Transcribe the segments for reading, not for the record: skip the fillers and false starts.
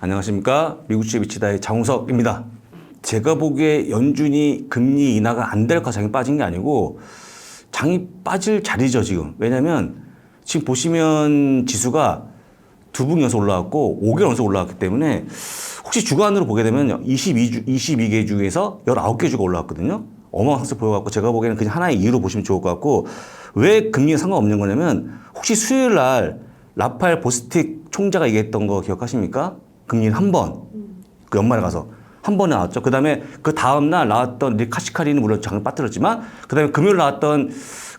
안녕하십니까. 미국 주식의 미치다의 장우석입니다. 제가 보기에 연준이 금리 인하가 안 될 거라 장이 빠진 게 아니고 장이 빠질 자리죠 지금. 왜냐하면 지금 보시면 지수가 두 분 연속 올라왔고 5개월 연속 올라왔기 때문에 혹시 주간으로 보게 되면 22개 주에서 19개 주가 올라왔거든요. 어마어마한 상승 보여갖고 제가 보기에는 그냥 하나의 이유로 보시면 좋을 것 같고, 왜 금리가 상관없는 거냐면 혹시 수요일 날 라파엘 보스틱 총재가 얘기했던 거 기억하십니까? 금리는 한 번, 그 연말에 가서 한 번에 나왔죠. 그 다음에 그 다음날 나왔던 닉 카시카리는 물론 장을 빠뜨렸지만, 그 다음에 금요일 나왔던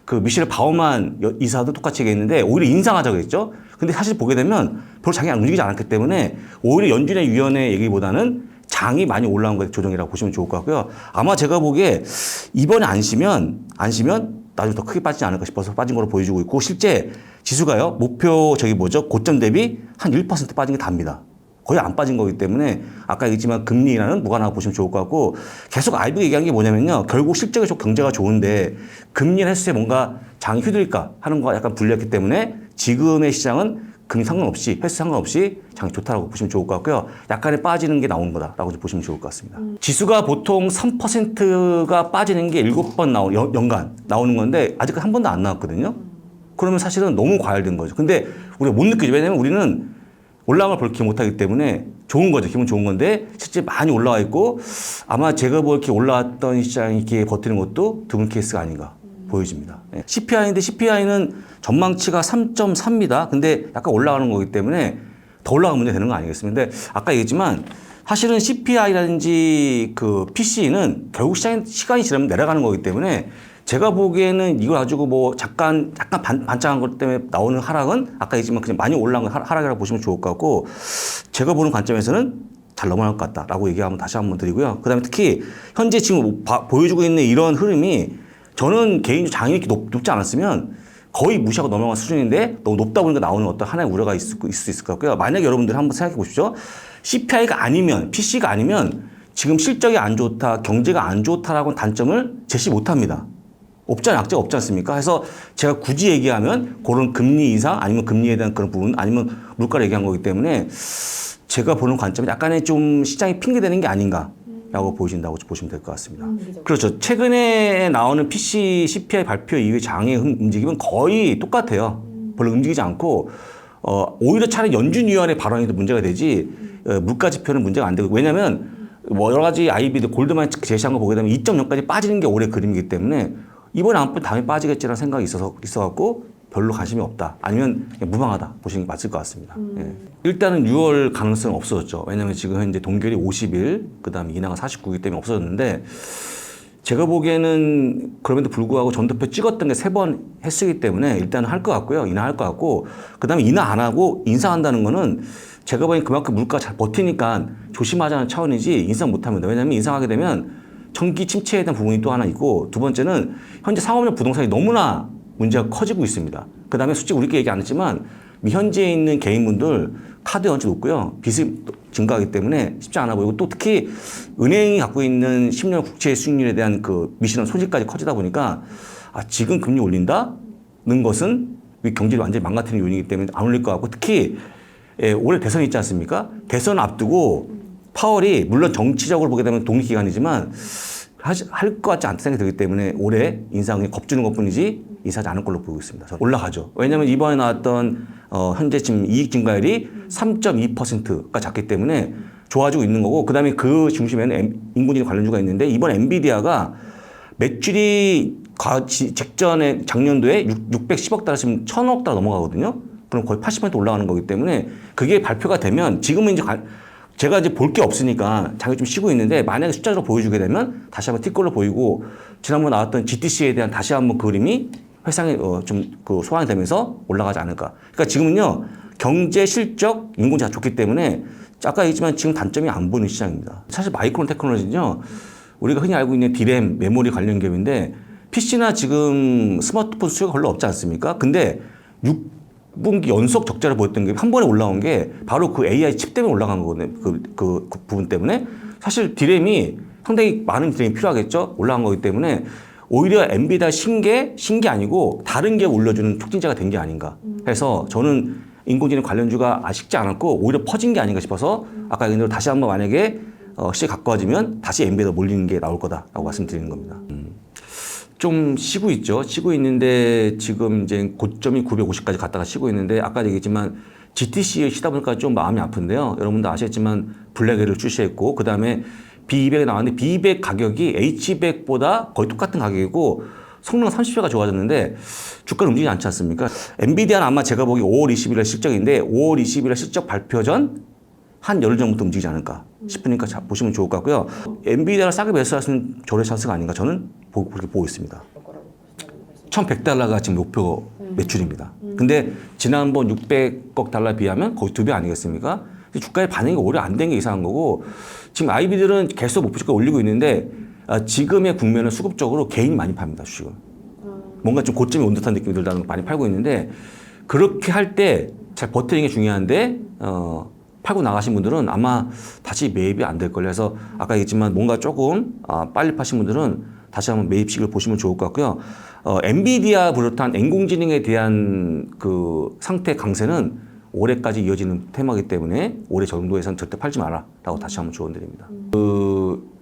그 미셸 바우만 이사도 똑같이 얘기했는데 오히려 인상하자고 했죠. 근데 사실 보게 되면 별로 장이 안 움직이지 않았기 때문에 오히려 연준의 위원회 얘기보다는 장이 많이 올라온 것의 조정이라고 보시면 좋을 것 같고요. 아마 제가 보기에 이번에 안 쉬면 나중에 더 크게 빠지지 않을까 싶어서 빠진 걸로 보여주고 있고, 실제 지수가요, 목표 고점 대비 한 1% 빠진 게 답니다. 거의 안 빠진 거기 때문에 아까 얘기했지만 금리라는 무관하고 보시면 좋을 것 같고, 계속 IB가 얘기한 게 뭐냐면요, 결국 실적이 경제가 좋은데 금리를 했을 때 뭔가 장이 휘둘릴까 하는 거가 약간 불리했기 때문에 지금의 시장은 금리 상관없이, 횟수 상관없이 장이 좋다라고 보시면 좋을 것 같고요. 약간의 빠지는 게 나오는 거다라고 보시면 좋을 것 같습니다. 지수가 보통 3%가 빠지는 게 7번 연간 나오는 건데 아직까지 한 번도 안 나왔거든요. 그러면 사실은 너무 과열된 거죠. 근데 우리가 못 느끼죠. 왜냐면 우리는 올라간 걸 볼 기회 못하기 때문에 좋은 거죠. 기분 좋은 건데 실제 많이 올라와 있고, 아마 제가 볼 이렇게 올라왔던 시장이 이렇게 버티는 것도 드문 케이스가 아닌가 보여집니다. CPI인데 CPI는 전망치가 3.3입니다. 근데 약간 올라가는 거기 때문에 더 올라가면 문제 되는 거 아니겠습니까? 근데 아까 얘기했지만 사실은 CPI라든지 그 PC는 결국 시간이 지나면 내려가는 거기 때문에 제가 보기에는 이걸 가지고 뭐 약간 반짝한 것 때문에 나오는 하락은 아까 얘기했지만 그냥 많이 올라간 하락이라고 보시면 좋을 것 같고, 제가 보는 관점에서는 잘 넘어갈 것 같다라고 얘기하면 다시 한번 드리고요. 그 다음에 특히 현재 지금 보여주고 있는 이런 흐름이 저는 개인적으로 장이 이렇게 높지 않았으면 거의 무시하고 넘어간 수준인데 너무 높다 보니까 나오는 어떤 하나의 우려가 있을 수 있을 것 같고요. 만약에 여러분들 한번 생각해 보십시오. CPI가 아니면, PC가 아니면 지금 실적이 안 좋다, 경제가 안 좋다라고 단점을 제시 못 합니다. 악재가 없지 않습니까? 그래서 제가 굳이 얘기하면 그런 금리 인상 아니면 금리에 대한 그런 부분 아니면 물가를 얘기한 거기 때문에 제가 보는 관점은 약간의 좀 시장이 핑계대는 게 아닌가라고 보신다고 보시면 될 것 같습니다. 그렇죠. 최근에 나오는 PC, CPI 발표 이후에 장의 움직임은 거의 똑같아요. 별로 움직이지 않고 오히려 차라리 연준위원회 발언이 더 문제가 되지 물가 지표는 문제가 안 되고, 왜냐하면 뭐 여러 가지 IB도 골드만 제시한 거 보게 되면 2.0까지 빠지는 게 올해 그림이기 때문에 이번에 안 빠지면 다음에 빠지겠지라는 생각이 있어갖고 별로 관심이 없다. 아니면 그냥 무방하다 보시는 게 맞을 것 같습니다. 예. 일단은 6월 가능성은 없어졌죠. 왜냐하면 지금 현재 동결이 50일, 그 다음에 인하가 49이기 때문에 없어졌는데, 제가 보기에는 그럼에도 불구하고 전도표 찍었던 게 3번 했으기 때문에 일단은 할 것 같고요. 인하할 것 같고, 그 다음에 인하 안 하고 인상한다는 거는 제가 보기엔 그만큼 물가 잘 버티니까 조심하자는 차원이지 인상 못 합니다. 왜냐하면 인상하게 되면 청기 침체에 대한 부분이 또 하나 있고, 두 번째는 현재 상업용 부동산이 너무나 문제가 커지고 있습니다. 그 다음에 솔직히 우리끼리 얘기 안 했지만 현지에 있는 개인분들 카드 연체 높고요. 빚이 증가하기 때문에 쉽지 않아 보이고, 또 특히 은행이 갖고 있는 10년 국채 수익률에 대한 그 미시는 손실까지 커지다 보니까 지금 금리 올린다는 것은 경제를 완전히 망가뜨리는 요인이기 때문에 안 올릴 것 같고, 특히 올해 대선이 있지 않습니까? 대선 앞두고 파월이 물론 정치적으로 보게 되면 독립기관이지만 할 것 같지 않다는 생각이 들기 때문에 올해 인상이 겁주는 것뿐이지 인상하지 않을 걸로 보고 있습니다. 올라가죠. 왜냐하면 이번에 나왔던 현재 지금 이익 증가율이 3.2%가 작기 때문에 좋아지고 있는 거고, 그 다음에 그 중심에는 인공지능 관련주가 있는데, 이번 엔비디아가 매출이 직전에 작년도에 610억 달러, 지금 1000억 달러 넘어가거든요. 그럼 거의 80% 올라가는 거기 때문에 그게 발표가 되면 지금은 이제 제가 이제 볼 게 없으니까 장이 좀 쉬고 있는데, 만약에 숫자로 보여주게 되면 다시 한번 티끌로 보이고, 지난번에 나왔던 GTC에 대한 다시 한번 그림이 회상이 좀 소환이 되면서 올라가지 않을까. 그러니까 지금은요, 경제 실적 인공지능이 좋기 때문에 아까 얘기했지만 지금 단점이 안 보이는 시장입니다. 사실 마이크론 테크놀로지는요, 우리가 흔히 알고 있는 디램, 메모리 관련 기업인데 PC나 지금 스마트폰 수요가 별로 없지 않습니까? 근데 6분기 연속 적자를 보였던 게 한 번에 올라온 게 바로 그 AI 칩 때문에 올라간 거거든요. 그 부분 때문에. 사실 디램이 상당히 많은 디램이 필요하겠죠. 올라간 거기 때문에 오히려 엔비디아 신게 아니고 다른 게 올려주는 촉진제가 된 게 아닌가 해서 저는 인공지능 관련주가 식지 않았고 오히려 퍼진 게 아닌가 싶어서 아까 얘기한 대로 다시 한번 만약에 시장이 가까워지면 다시 엔비디아 몰리는 게 나올 거다라고 말씀드리는 겁니다. 좀 쉬고 있죠. 쉬고 있는데 지금 이제 고점이 950까지 갔다가 쉬고 있는데 아까 얘기했지만 GTC에 쉬다 보니까 좀 마음이 아픈데요. 여러분도 아시겠지만 블랙을 출시했고 그 다음에 B200이 나왔는데 B200 가격이 H200보다 거의 똑같은 가격이고 성능 30배가 좋아졌는데 주가는 움직이지 않지 않습니까? 엔비디아는 아마 제가 보기 5월 20일에 실적인데 5월 20일에 실적 발표 전 한 열흘 전부터 움직이지 않을까 싶으니까 보시면 좋을 것 같고요. 엔비디아를 싸게 매수할 수 있는 조례 찬스가 아닌가 저는 그렇게 보고 있습니다. 1,100달러가 지금 목표 매출입니다. 근데 지난번 600억 달러에 비하면 거의 2배 아니겠습니까? 주가의 반응이 오히려 안 된 게 이상한 거고 지금 IB들은 계속 목표 주가 올리고 있는데 지금의 국면은 수급적으로 개인이 많이 팝니다. 주식을. 뭔가 좀 고점이 온 듯한 느낌이 들다는 거 많이 팔고 있는데 그렇게 할 때 잘 버티는 게 중요한데 팔고 나가신 분들은 아마 다시 매입이 안 될 걸요. 그래서 아까 얘기했지만 뭔가 조금 빨리 파신 분들은 다시 한번 매입식을 보시면 좋을 것 같고요. 엔비디아 비롯한 인공지능에 대한 그 상태 강세는 올해까지 이어지는 테마이기 때문에 올해 정도에선 절대 팔지 마라라고 다시 한번 조언드립니다.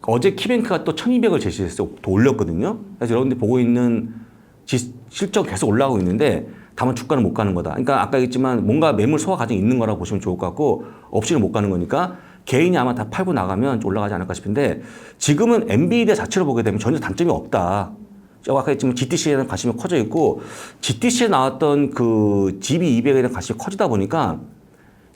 어제 키뱅크가 또 1200을 제시해서 또 올렸거든요. 그래서 여러분들이 보고 있는 실적 계속 올라가고 있는데 다만 주가는 못 가는 거다. 그러니까 아까 얘기했지만 뭔가 매물 소화 과정이 있는 거라고 보시면 좋을 것 같고 없이는 못 가는 거니까 개인이 아마 다 팔고 나가면 올라가지 않을까 싶은데 지금은 엔비디아 자체로 보게 되면 전혀 단점이 없다. 아까 했지만 GTC에 대한 관심이 커져 있고 GTC에 나왔던 그 GB200에 대한 관심이 커지다 보니까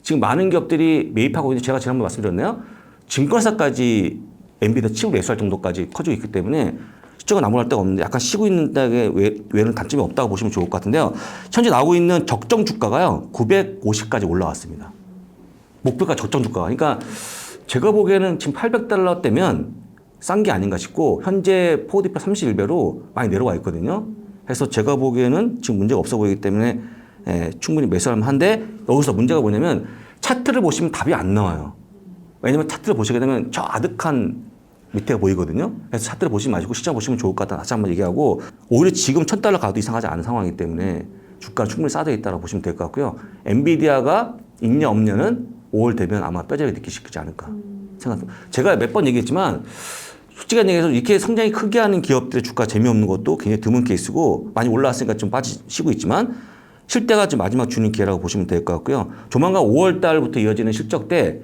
지금 많은 기업들이 매입하고 있는데 제가 지난번에 말씀드렸나요? 증권사까지 엔비디아 치고 매수할 정도까지 커지고 있기 때문에 실적은 나무랄 데가 없는데 약간 쉬고 있는 데에 외에는 단점이 없다고 보시면 좋을 것 같은데요. 현재 나오고 있는 적정 주가가요. 950까지 올라왔습니다. 목표가 적정 주가가. 그러니까 제가 보기에는 지금 800달러 대면 싼 게 아닌가 싶고 현재 포워드표 31배로 많이 내려와 있거든요. 그래서 제가 보기에는 지금 문제가 없어 보이기 때문에 충분히 매수할 만한데 여기서 문제가 뭐냐면 차트를 보시면 답이 안 나와요. 왜냐면 차트를 보시게 되면 저 아득한 밑에가 보이거든요. 그래서 차트를 보시지 마시고 시장 보시면 좋을 것 같다. 다시 한번 얘기하고 오히려 지금 1,000달러 가도 이상하지 않은 상황이기 때문에 주가는 충분히 싸져 있다고 보시면 될 것 같고요. 엔비디아가 있냐 없냐는 5월 되면 아마 뼈저리 느끼시지 않을까 생각합니다. 제가 몇 번 얘기했지만 솔직한 얘기해서 이렇게 성장이 크게 하는 기업들의 주가 재미없는 것도 굉장히 드문 케이스고 많이 올라왔으니까 좀 빠지시고 있지만 쉴 때가 좀 마지막 주는 기회라고 보시면 될 것 같고요. 조만간 5월 달부터 이어지는 실적 때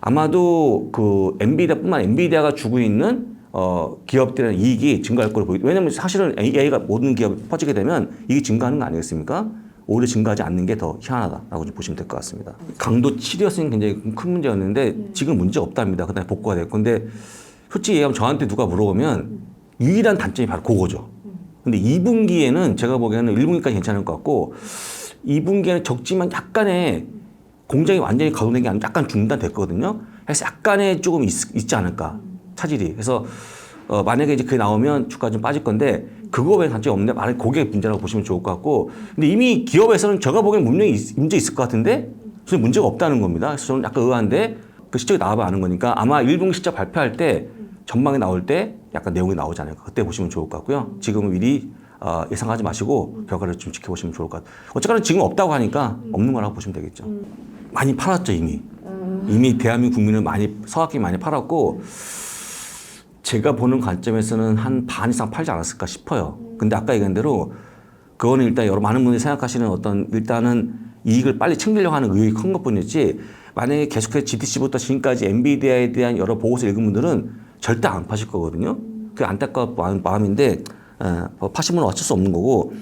아마도 그 엔비디아뿐만 아니라 엔비디아가 주고 있는 기업들의 이익이 증가할 걸로 보이죠. 왜냐하면 사실은 AI가 모든 기업이 퍼지게 되면 이익이 증가하는 거 아니겠습니까? 오히려 증가하지 않는 게 더 희한하다라고 좀 보시면 될 것 같습니다. 강도 7이었으니 굉장히 큰 문제였는데 지금 문제 없답니다. 그다음에 복구가 됐고. 근데 솔직히 얘기하면 저한테 누가 물어보면 유일한 단점이 바로 그거죠. 근데 2분기에는 제가 보기에는 1분기까지 괜찮을 것 같고 2분기에는 적지만 약간의 공장이 완전히 가동된 게 아니라 약간 중단됐거든요. 그래서 약간의 조금 있지 않을까 차질이. 그래서 만약에 이제 그게 나오면 주가 좀 빠질 건데 그거 외에 단점이 없는데 만약 고객 문제라고 보시면 좋을 것 같고 근데 이미 기업에서는 제가 보기엔 분명히 문제 있을 것 같은데 전혀 문제가 없다는 겁니다. 그래서 저는 약간 의아한데 그 실적이 나와봐 아는 거니까 아마 1분기 실적 발표할 때 전망이 나올 때 약간 내용이 나오지 않을까 그때 보시면 좋을 것 같고요. 지금은 미리 예상하지 마시고 결과를 좀 지켜보시면 좋을 것 같아요. 어쨌거나 지금 없다고 하니까 없는 거라고 보시면 되겠죠. 많이 팔았죠 이미. 이미 대한민국 국민을 많이 서학기 많이 팔았고 제가 보는 관점에서는 한 반 이상 팔지 않았을까 싶어요. 근데 아까 얘기한 대로 그거는 일단 여러 많은 분들이 생각하시는 어떤 일단은 이익을 빨리 챙기려고 하는 의욕이 큰 것뿐이지 만약에 계속해서 GTC부터 지금까지 엔비디아에 대한 여러 보고서 읽은 분들은 절대 안 파실 거거든요. 그게 안타까운 마음인데 파시면 어쩔 수 없는 거고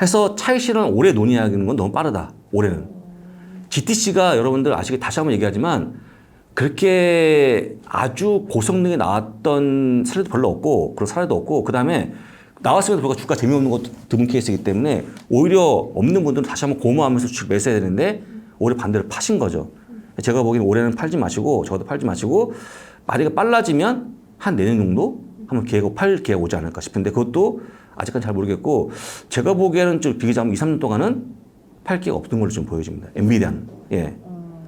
해서 차익 실현 올해 논의하는 건 너무 빠르다. 올해는. GTC가 여러분들 아시게 다시 한번 얘기하지만 그렇게 아주 고성능이 나왔던 사례도 별로 없고 그런 사례도 없고 그 다음에 나왔음에도 불구하고 주가 재미없는 것도 드문 케이스이기 때문에 오히려 없는 분들은 다시 한번 고마워하면서 주식 매수해야 되는데 올해 반대로 파신 거죠. 제가 보기엔 올해는 팔지 마시고 저도 팔지 마시고 만약에 빨라지면 한 내년 정도 한번 기회가 팔 기회가 오지 않을까 싶은데 그것도 아직까지 잘 모르겠고 제가 보기에는 좀 비교자면 2, 3년 동안은 팔 기회가 없는 걸로 좀 보여집니다. 엔비디아는. 예.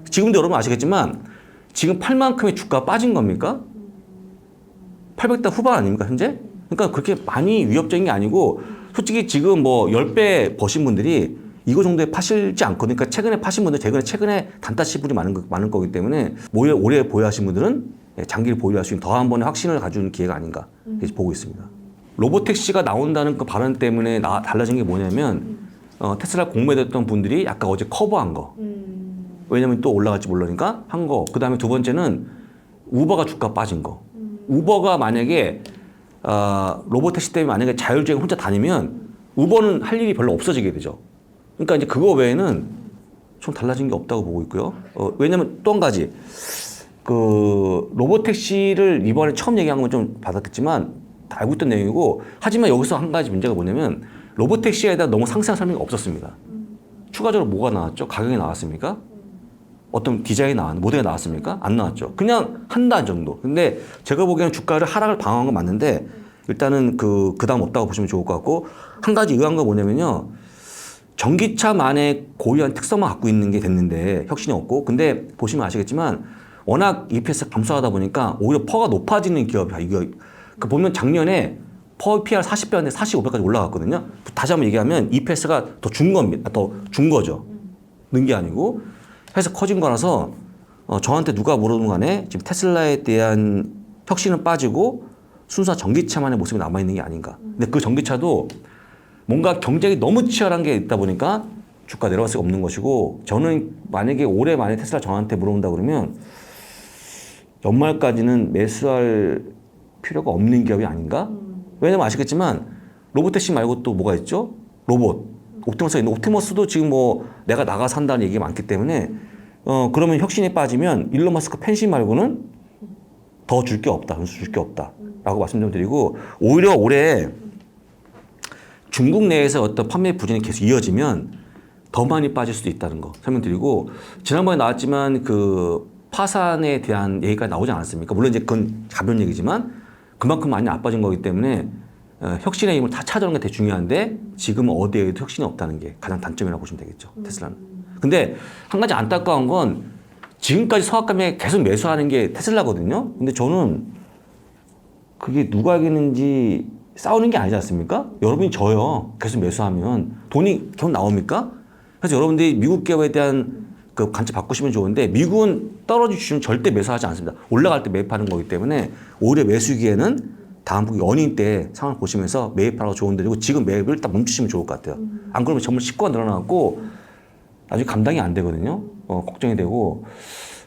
지금도 여러분 아시겠지만 지금 팔 만큼의 주가가 빠진 겁니까? 800대 후반 아닙니까 현재? 그러니까 그렇게 많이 위협적인 게 아니고 솔직히 지금 뭐 10배 버신 분들이 이거 정도에 파실지 않거든요. 그러니까 최근에 파신 분들 최근에 단타 치분이 많은 거기 때문에 오래 보유하신 분들은 장기를 보유할 수 있는 더 한 번의 확신을 가져오는 기회가 아닌가 보고 있습니다. 로보택시가 나온다는 그 발언 때문에 달라진 게 뭐냐면 테슬라 공매됐던 분들이 아까 어제 커버한 거. 왜냐면 또 올라갈지 모르니까 한 거. 그 다음에 두 번째는 우버가 주가 빠진 거. 우버가 만약에 로보택시 때문에 만약에 자율주행 혼자 다니면 우버는 할 일이 별로 없어지게 되죠. 그러니까 이제 그거 외에는 좀 달라진 게 없다고 보고 있고요. 왜냐면 또 한 가지. 그 로보택시를 이번에 처음 얘기한 건 좀 받았겠지만 다 알고 있던 내용이고, 하지만 여기서 한 가지 문제가 뭐냐면 로보택시에 대한 너무 상세한 설명이 없었습니다. 추가적으로 뭐가 나왔죠? 가격이 나왔습니까? 어떤 디자인이 모델이 나왔습니까? 안 나왔죠. 그냥 한 달 정도. 근데 제가 보기에는 주가를 하락을 방어한 건 맞는데 일단은 그 다음 없다고 보시면 좋을 것 같고, 한 가지 의아한 건 뭐냐면요. 전기차만의 고유한 특성만 갖고 있는 게 됐는데 혁신이 없고, 근데 보시면 아시겠지만 워낙 EPS가 감소하다 보니까 오히려 퍼가 높아지는 기업이야. 이거 그 보면 작년에 퍼 PR 40배였는데 45배까지 올라갔거든요. 다시 한번 얘기하면 EPS가 더 준 겁니다. 더 준 거죠. 는 게 아니고 해서 커진 거라서 저한테 누가 물어보는 간에 지금 테슬라에 대한 혁신은 빠지고 순수한 전기차만의 모습이 남아있는 게 아닌가. 근데 그 전기차도 뭔가 경쟁이 너무 치열한 게 있다 보니까 주가 내려갈 수가 없는 것이고, 저는 만약에 올해 만에 테슬라 저한테 물어본다 그러면 연말까지는 매수할 필요가 없는 기업이 아닌가? 왜냐면 아시겠지만 로보택시 말고 또 뭐가 있죠? 로봇. 옵티머스가 있는데 옵티머스도 지금 뭐 내가 나가서 한다는 얘기가 많기 때문에 그러면 혁신이 빠지면 일론 마스크 펜시 말고는 더 줄 게 없다. 줄 게 없다. 라고 말씀 좀 드리고, 오히려 올해 중국 내에서 어떤 판매 부진이 계속 이어지면 더 많이 빠질 수도 있다는 거 설명드리고, 지난번에 나왔지만 그 파산에 대한 얘기가 나오지 않았습니까? 물론 이제 그건 가벼운 얘기지만 그만큼 많이 나빠진 거기 때문에 혁신의 힘을 다 찾아오는 게 되게 중요한데 지금은 어디에도 혁신이 없다는 게 가장 단점이라고 보시면 되겠죠. 테슬라는. 근데 한 가지 안타까운 건 지금까지 서학감에 계속 매수하는 게 테슬라거든요. 근데 저는 그게 누가 이기는지 싸우는 게 아니지 않습니까? 여러분이 져요. 계속 매수하면 돈이 계속 나옵니까? 그래서 여러분들이 미국 기업에 대한 그 관점 바꾸시면 좋은데, 미국은 떨어지시면 절대 매수하지 않습니다. 올라갈 때 매입하는 거기 때문에 오히려 매수기에는 다음 연인 때 상황을 보시면서 매입하라고 조언드리고, 지금 매입을 딱 멈추시면 좋을 것 같아요. 안 그러면 정말 식구가 늘어나고 나중에 감당이 안 되거든요. 걱정이 되고,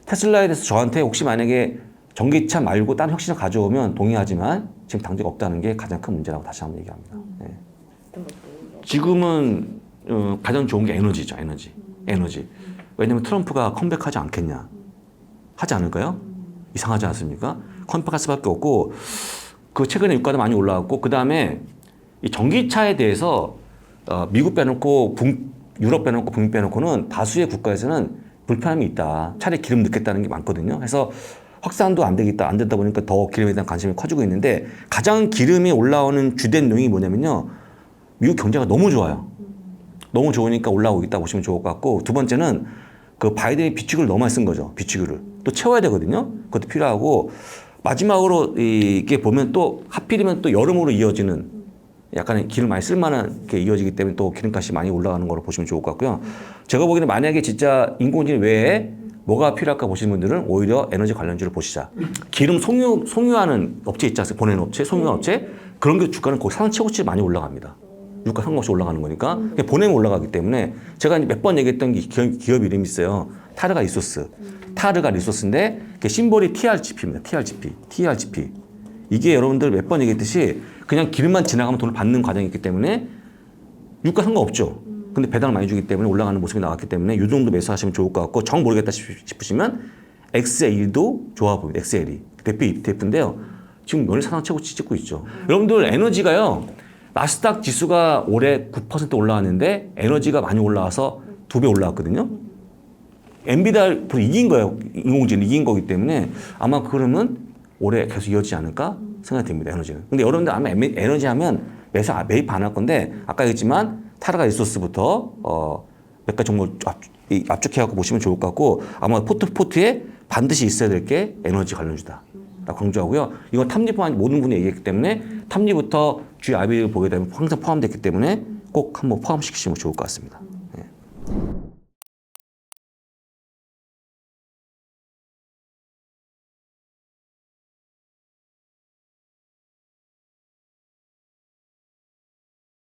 테슬라에 대해서 저한테 혹시 만약에 전기차 말고 다른 혁신을 가져오면 동의하지만 지금 당장 없다는 게 가장 큰 문제라고 다시 한번 얘기합니다. 네. 지금은 가장 좋은 게 에너지죠. 에너지. 왜냐면 트럼프가 컴백하지 않겠냐. 하지 않을까요? 이상하지 않습니까? 컴백할 수밖에 없고, 그 최근에 유가도 많이 올라왔고, 그 다음에 이 전기차에 대해서 미국 빼놓고 유럽 빼놓고 북미 빼놓고는 다수의 국가에서는 불편함이 있다. 차라리 기름 넣겠다는 게 많거든요. 그래서 확산도 안 되다 보니까 더 기름에 대한 관심이 커지고 있는데, 가장 기름이 올라오는 주된 요인이 뭐냐면요. 미국 경제가 너무 좋아요. 너무 좋으니까 올라오고 있다 보시면 좋을 것 같고, 두 번째는 그 바이든이 비축을 너무 많이 쓴 거죠. 비축을. 또 채워야 되거든요. 그것도 필요하고, 마지막으로 이게 보면 또 하필이면 또 여름으로 이어지는 약간 기름 많이 쓸만한 게 이어지기 때문에 또 기름값이 많이 올라가는 거로 보시면 좋을 것 같고요. 제가 보기에는 만약에 진짜 인공지능 외에 뭐가 필요할까 보시는 분들은 오히려 에너지 관련주를 보시자. 기름 송유하는 업체 있지 않습니까? 보내는 업체, 송유하는 업체. 그런 게 주가는 거기 상당 최고치 많이 올라갑니다. 유가 상관없이 올라가는 거니까. 보내면 올라가기 때문에 제가 몇 번 얘기했던 기업 이름이 있어요. 타르가 리소스. 타르가 리소스인데 심볼이 TRGP입니다. TRGP. 이게 여러분들 몇 번 얘기했듯이 그냥 기름만 지나가면 돈을 받는 과정이 있기 때문에 유가 상관없죠. 근데 배당을 많이 주기 때문에 올라가는 모습이 나왔기 때문에 이 정도 매수하시면 좋을 것 같고, 정 모르겠다 싶으시면 XL도 좋아 보입니다. XL이. 대표 ETF인데요. 지금 연일 사상 최고치 찍고 있죠. 여러분들 에너지가요. 나스닥 지수가 올해 9% 올라왔는데 에너지가 많이 올라와서 2배 올라왔거든요. 엔비디아를 이긴 거예요. 인공지능 이긴 거기 때문에 아마 그러면 올해 계속 이어지지 않을까 생각이 듭니다. 에너지는. 근데 여러분들 아마 에너지 하면 매입 안 할 건데, 아까 얘기했지만 타르가 리소스부터 몇 가지 종목 압축해갖고 보시면 좋을 것 같고, 아마 포트에 반드시 있어야 될 게 에너지 관련주다. 강조하고요. 이건 탑니포함 모든 분이 얘기했기 때문에 탑니부터 GRB를 보게 되면 항상 포함됐기 때문에 꼭 한번 포함시키시면 좋을 것 같습니다.